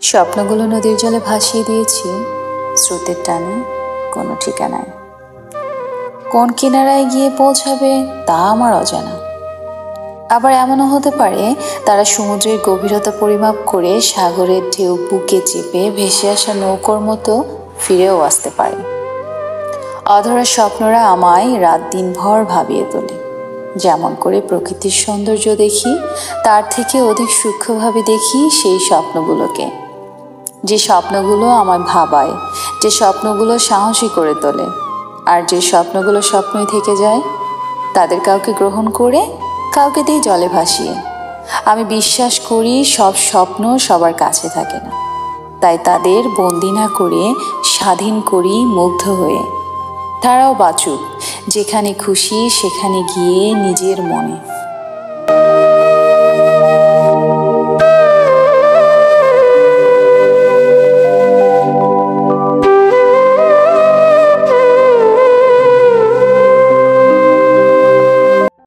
স্বপ্নগুলো নদীর জলে ভাসিয়ে দিয়েছি স্রোতের টানে, কোনো ঠিকানায়। কোন কিনারায় গিয়ে পৌঁছাবে তা আমার অজানা। আবার এমনও হতে পারে তারা সমুদ্রের গভীরতা পরিমাপ করে সাগরের ঢেউ বুকে চেপে ভেসে আসা নৌকোর মতো ফিরেও আসতে পারে। অধরা স্বপ্নরা আমায় রাত দিন ভর ভাবিয়ে তোলে। যেমন করে প্রকৃতির সৌন্দর্য দেখি, তার থেকে অধিক সূক্ষ্মভাবে দেখি সেই স্বপ্নগুলোকে। যে স্বপ্নগুলো আমায় ভাবায়, যে স্বপ্নগুলো সাহসী করে তোলে, আর যে স্বপ্নগুলো স্বপ্নই থেকে যায়, তাদের কাউকে গ্রহণ করে কাউকে দিয়ে জলে ভাসিয়ে। আমি বিশ্বাস করি সব স্বপ্ন সবার কাছে থাকে না, তাই তাদের বন্দি না করে স্বাধীন করি মুগ্ধ হয়ে। তারাও বাঁচুক যেখানে খুশি সেখানে গিয়ে নিজের মনে।